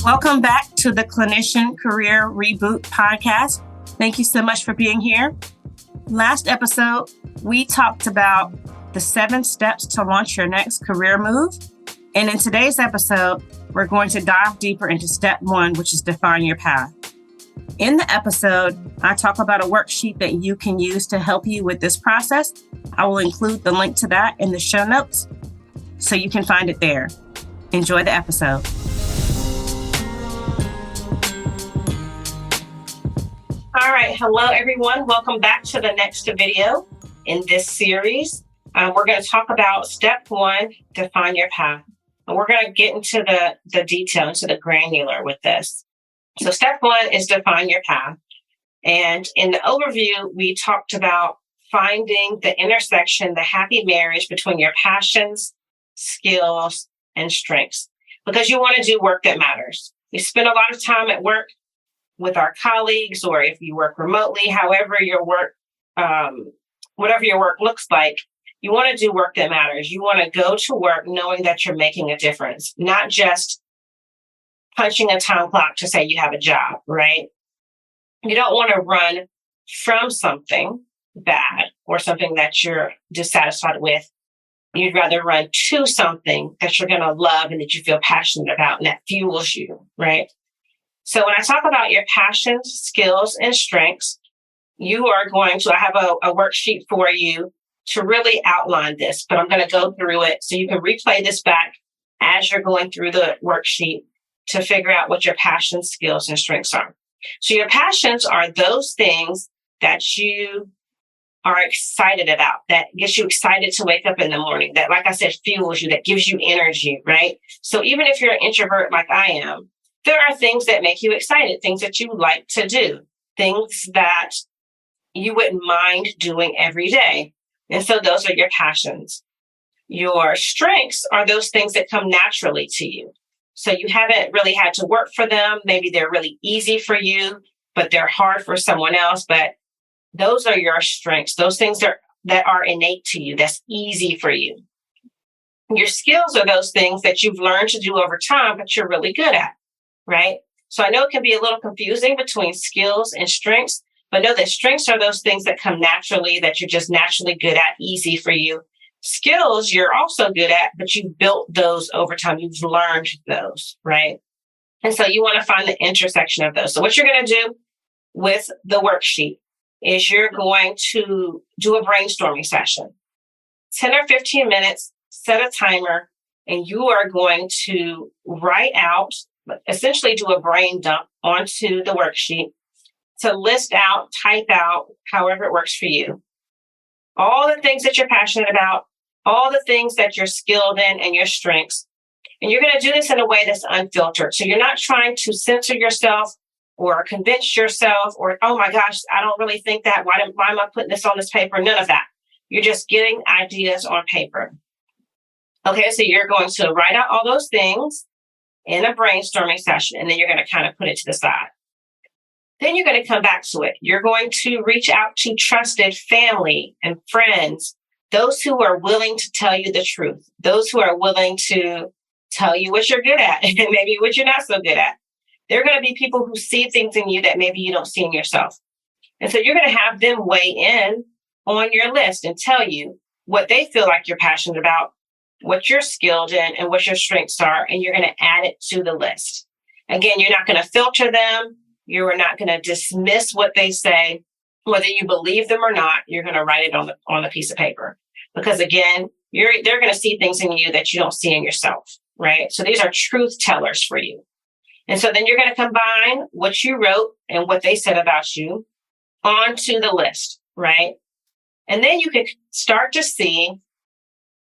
Welcome back to the Clinician Career Reboot podcast. Thank you so much for being here. Last episode, we talked about the 7 steps to launch your next career move. And in today's episode, we're going to dive deeper into step 1, which is define your path. In the episode, I talk about a worksheet that you can use to help you with this process. I will include the link to that in the show notes so you can find it there. Enjoy the episode. All right. Hello, everyone. Welcome back to the next video in this series. We're going to talk about step 1, define your path. And we're going to get into the detail, into the granular with this. So step 1 is define your path. And in the overview, we talked about finding the intersection, the happy marriage between your passions, skills, and strengths, because you want to do work that matters. We spend a lot of time at work with our colleagues, or if you work remotely, however your work, whatever your work looks like, you want to do work that matters. You want to go to work knowing that you're making a difference, not just punching a time clock to say you have a job, right? You don't want to run from something bad or something that you're dissatisfied with. You'd rather run to something that you're going to love and that you feel passionate about and that fuels you, right? So when I talk about your passions, skills, and strengths, you are going to, I have a worksheet for you to really outline this, but I'm going to go through it so you can replay this back as you're going through the worksheet to figure out what your passions, skills, and strengths are. So your passions are those things that you are excited about, that gets you excited to wake up in the morning, that, like I said, fuels you, that gives you energy, right? So even if you're an introvert like I am, there are things that make you excited, things that you like to do, things that you wouldn't mind doing every day. And so those are your passions. Your strengths are those things that come naturally to you. So you haven't really had to work for them. Maybe they're really easy for you, but they're hard for someone else. But those are your strengths. Those things that are innate to you, that's easy for you. Your skills are those things that you've learned to do over time, but you're really good at, right? So I know it can be a little confusing between skills and strengths, but know that strengths are those things that come naturally, that you're just naturally good at, easy for you. Skills you're also good at, but you've built those over time. You've learned those, right? And so you want to find the intersection of those. So what you're going to do with the worksheet is you're going to do a brainstorming session, 10 or 15 minutes, set a timer, and you are going to write out, essentially do a brain dump onto the worksheet to list out, type out, however it works for you, all the things that you're passionate about, all the things that you're skilled in and your strengths. And you're going to do this in a way that's unfiltered. So you're not trying to censor yourself or convince yourself or, oh my gosh, I don't really think that. Why am I putting this on this paper? None of that. You're just getting ideas on paper. Okay, so you're going to write out all those things in a brainstorming session, and then you're going to kind of put it to the side. Then you're going to come back to it. You're going to reach out to trusted family and friends, those who are willing to tell you the truth, those who are willing to tell you what you're good at and maybe what you're not so good at. They're going to be people who see things in you that maybe you don't see in yourself. And so you're going to have them weigh in on your list and tell you what they feel like you're passionate about, what you're skilled in, and what your strengths are. And you're going to add it to the list. Again, you're not going to filter them. You are not going to dismiss what they say, whether you believe them or not. You're going to write it on the piece of paper, because again, they're going to see things in you that you don't see in yourself, right? So these are truth tellers for you. And so then you're going to combine what you wrote and what they said about you onto the list, right? And then you can start to see,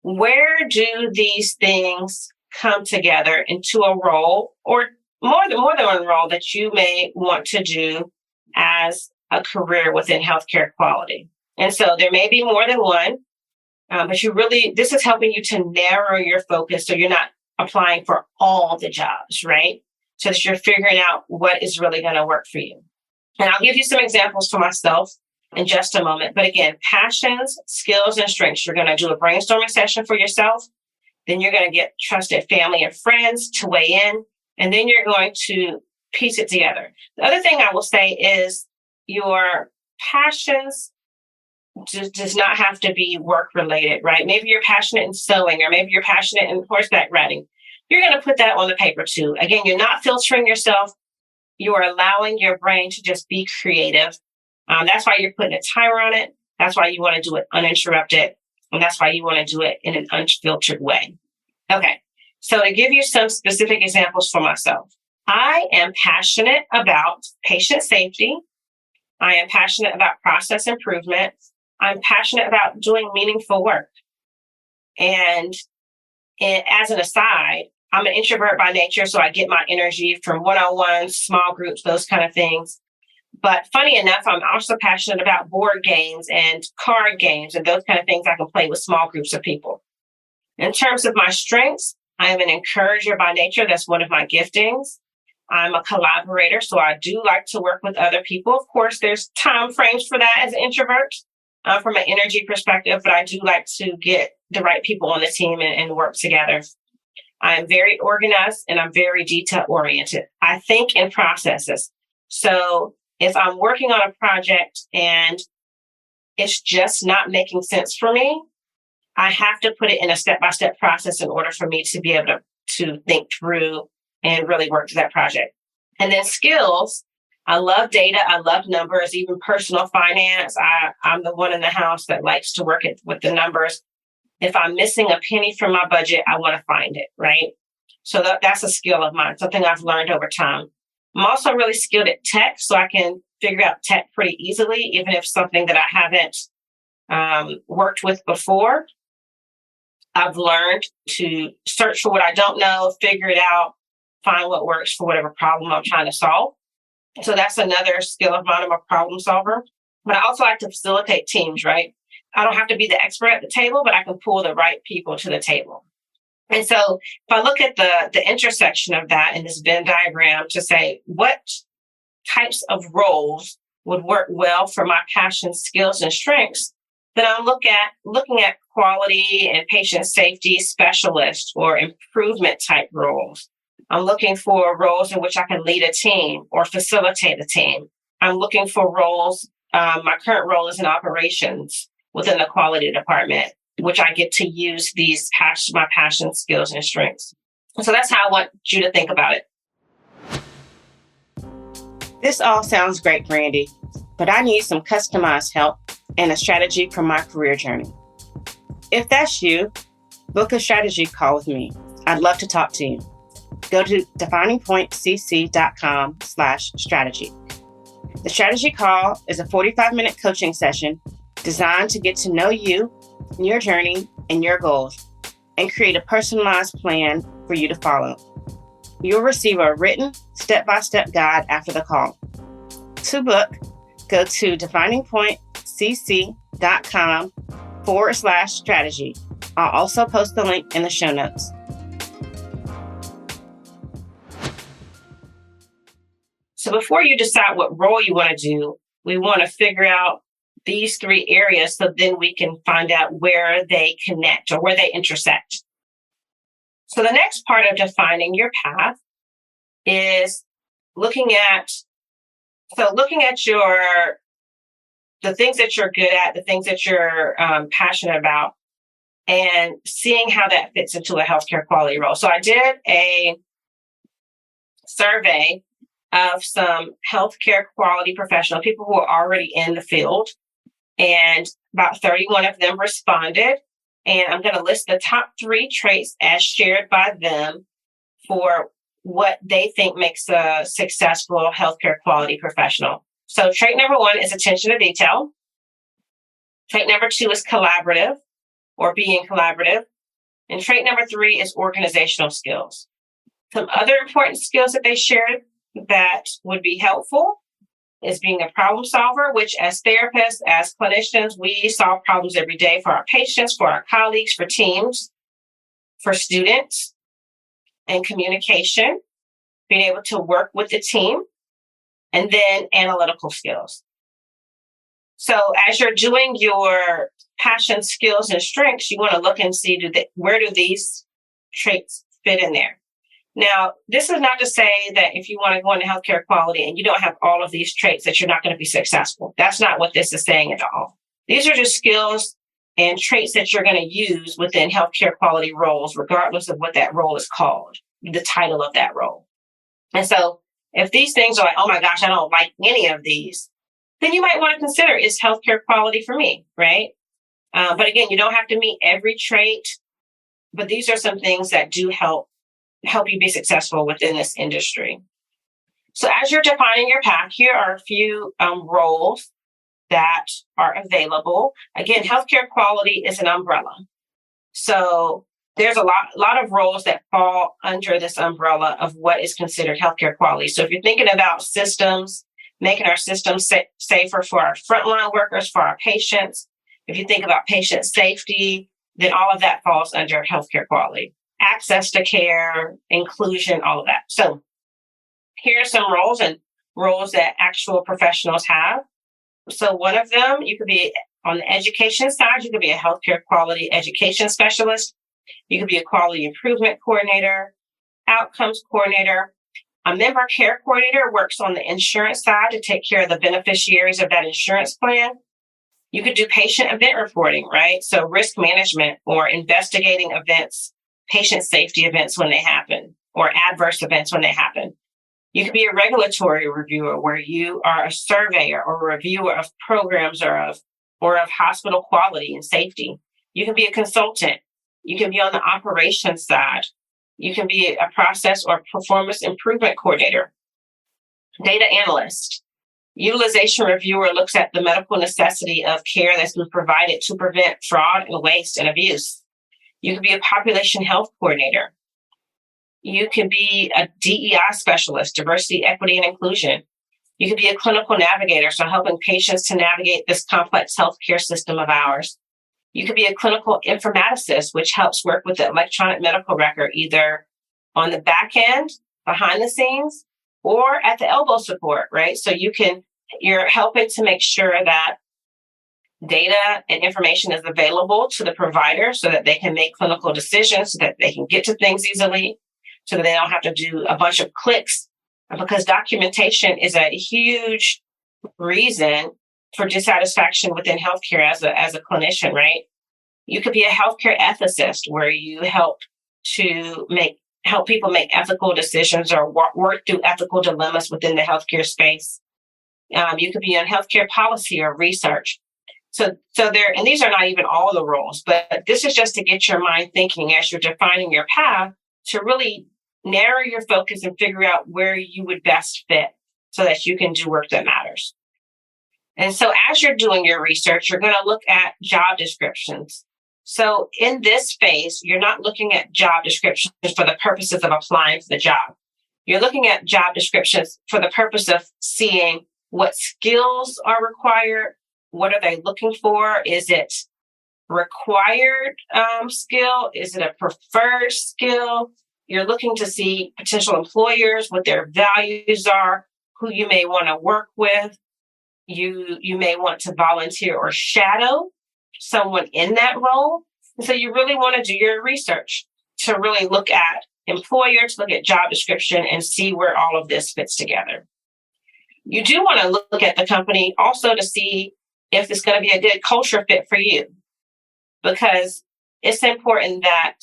where do these things come together into a role, or more than one role that you may want to do as a career within healthcare quality. And so there may be more than one, but this is helping you to narrow your focus so you're not applying for all the jobs, right? So that you're figuring out what is really going to work for you. And I'll give you some examples for myself in just a moment. But again, passions, skills, and strengths. You're going to do a brainstorming session for yourself. Then you're going to get trusted family and friends to weigh in. And then you're going to piece it together. The other thing I will say is your passions does not have to be work related, right? Maybe you're passionate in sewing, or maybe you're passionate in horseback riding. You're going to put that on the paper too. Again, you're not filtering yourself. You're allowing your brain to just be creative. That's why you're putting a timer on it. That's why you want to do it uninterrupted. And that's why you want to do it in an unfiltered way. Okay. So to give you some specific examples for myself, I am passionate about patient safety. I am passionate about process improvement. I'm passionate about doing meaningful work. And as an aside, I'm an introvert by nature, so I get my energy from one-on-ones, small groups, those kind of things. But funny enough, I'm also passionate about board games and card games and those kind of things I can play with small groups of people. In terms of my strengths, I am an encourager by nature. That's one of my giftings. I'm a collaborator, so I do like to work with other people. Of course, there's time frames for that as an introvert from an energy perspective, but I do like to get the right people on the team and work together. I am very organized and I'm very detail oriented. I think in processes. So if I'm working on a project and it's just not making sense for me, I have to put it in a step-by-step process in order for me to be able to think through and really work to that project. And then skills, I love data, I love numbers, even personal finance. I'm the one in the house that likes to work with the numbers. If I'm missing a penny from my budget, I want to find it, right? So that's a skill of mine, something I've learned over time. I'm also really skilled at tech, so I can figure out tech pretty easily, even if something that I haven't worked with before. I've learned to search for what I don't know, figure it out, find what works for whatever problem I'm trying to solve. So that's another skill of mine. I'm a problem solver. But I also like to facilitate teams, right? I don't have to be the expert at the table, but I can pull the right people to the table. And so if I look at the intersection of that in this Venn diagram to say what types of roles would work well for my passion, skills, and strengths, then I'm looking at quality and patient safety specialist or improvement type roles. I'm looking for roles in which I can lead a team or facilitate a team. I'm looking for roles. My current role is in operations within the quality department, which I get to use my passion, skills, and strengths. So that's how I want you to think about it. This all sounds great, Brandy, but I need some customized help and a strategy for my career journey. If that's you, book a strategy call with me. I'd love to talk to you. Go to definingpointcc.com/strategy. The strategy call is a 45-minute coaching session designed to get to know you, your journey, and your goals, and create a personalized plan for you to follow. You'll receive a written step-by-step guide after the call. To book, go to definingpointcc.com/strategy. I'll also post the link in the show notes. So before you decide what role you want to do, we want to figure out these three areas so then we can find out where they connect or where they intersect. So the next part of defining your path is looking at the things that you're good at, the things that you're passionate about, and seeing how that fits into a healthcare quality role. So I did a survey of some healthcare quality professionals, people who are already in the field, and about 31 of them responded. And I'm going to list the top 3 traits as shared by them for what they think makes a successful healthcare quality professional. So trait number 1 is attention to detail. Trait number 2 is collaborative or being collaborative. And trait number 3 is organizational skills. Some other important skills that they shared that would be helpful is being a problem solver, which as therapists, as clinicians, we solve problems every day for our patients, for our colleagues, for teams, for students, and communication, being able to work with the team, and then analytical skills. So as you're doing your passion, skills, and strengths, you want to look and see where do these traits fit in there. Now, this is not to say that if you want to go into healthcare quality and you don't have all of these traits that you're not going to be successful. That's not what this is saying at all. These are just skills and traits that you're going to use within healthcare quality roles, regardless of what that role is called, the title of that role. And so if these things are like, oh my gosh, I don't like any of these, then you might want to consider, is healthcare quality for me, right? But again, you don't have to meet every trait, but these are some things that do help you be successful within this industry. So as you're defining your path, here are a few roles that are available. Again, healthcare quality is an umbrella. So there's a lot of roles that fall under this umbrella of what is considered healthcare quality. So if you're thinking about systems, making our systems safer for our frontline workers, for our patients, if you think about patient safety, then all of that falls under healthcare quality. Access to care, inclusion, all of that. So here are some roles that actual professionals have. So one of them, you could be on the education side, you could be a healthcare quality education specialist. You could be a quality improvement coordinator, outcomes coordinator. A member care coordinator works on the insurance side to take care of the beneficiaries of that insurance plan. You could do patient event reporting, right? So risk management or investigating events, patient safety events when they happen, or adverse events when they happen. You could be a regulatory reviewer where you are a surveyor or a reviewer of programs or of hospital quality and safety. You can be a consultant. You can be on the operations side. You can be a process or performance improvement coordinator. Data analyst. Utilization reviewer looks at the medical necessity of care that's been provided to prevent fraud and waste and abuse. You can be a population health coordinator. You can be a DEI specialist, diversity, equity, and inclusion. You can be a clinical navigator, so helping patients to navigate this complex healthcare system of ours. You could be a clinical informaticist, which helps work with the electronic medical record, either on the back end, behind the scenes, or at the elbow support, right? So you're helping to make sure that data and information is available to the provider so that they can make clinical decisions, so that they can get to things easily, so that they don't have to do a bunch of clicks, because documentation is a huge reason for dissatisfaction within healthcare as a clinician, right? You could be a healthcare ethicist where you help people make ethical decisions or work through ethical dilemmas within the healthcare space. You could be in healthcare policy or research. So there, and these are not even all the roles, but this is just to get your mind thinking as you're defining your path to really narrow your focus and figure out where you would best fit so that you can do work that matters. And so as you're doing your research, you're going to look at job descriptions. So in this phase, you're not looking at job descriptions for the purposes of applying for the job. You're looking at job descriptions for the purpose of seeing what skills are required. What are they looking for? Is it required skill? Is it a preferred skill? You're looking to see potential employers, what their values are, who you may want to work with. You may want to volunteer or shadow someone in that role. And so you really want to do your research to really look at employers, look at job description, and see where all of this fits together. You do want to look at the company also to see if it's going to be a good culture fit for you, because it's important that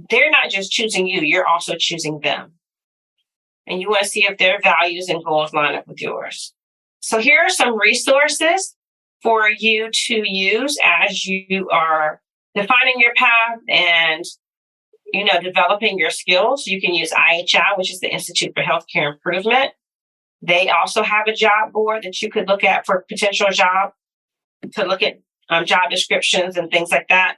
they're not just choosing you, you're also choosing them. And you want to see if their values and goals line up with yours. So here are some resources for you to use as you are defining your path and, developing your skills. You can use IHI, which is the Institute for Healthcare Improvement. They also have a job board that you could look at for potential job, to look at job descriptions and things like that,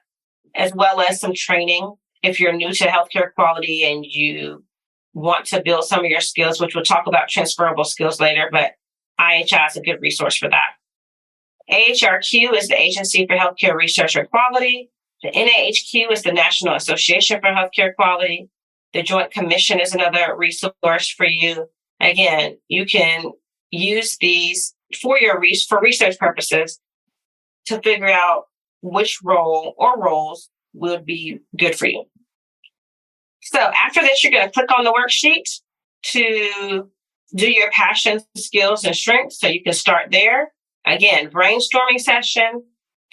as well as some training if you're new to healthcare quality and you want to build some of your skills, which we'll talk about transferable skills later, but IHI is a good resource for that. AHRQ is the Agency for Healthcare Research and Quality. The NAHQ is the National Association for Healthcare Quality. The Joint Commission is another resource for you. Again, you can use these for research purposes to figure out which role or roles would be good for you. So after this, you're going to click on the worksheet to do your passions, skills, and strengths. So you can start there. Again, brainstorming session,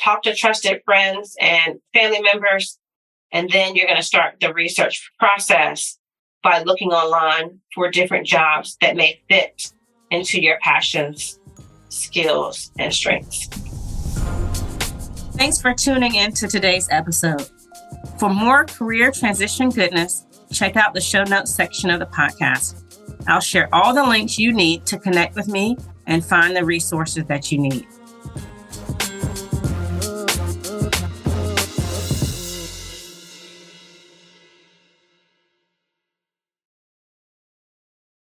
talk to trusted friends and family members, and then you're going to start the research process by looking online for different jobs that may fit into your passions, skills, and strengths. Thanks for tuning in to today's episode. For more career transition goodness, check out the show notes section of the podcast. I'll share all the links you need to connect with me and find the resources that you need.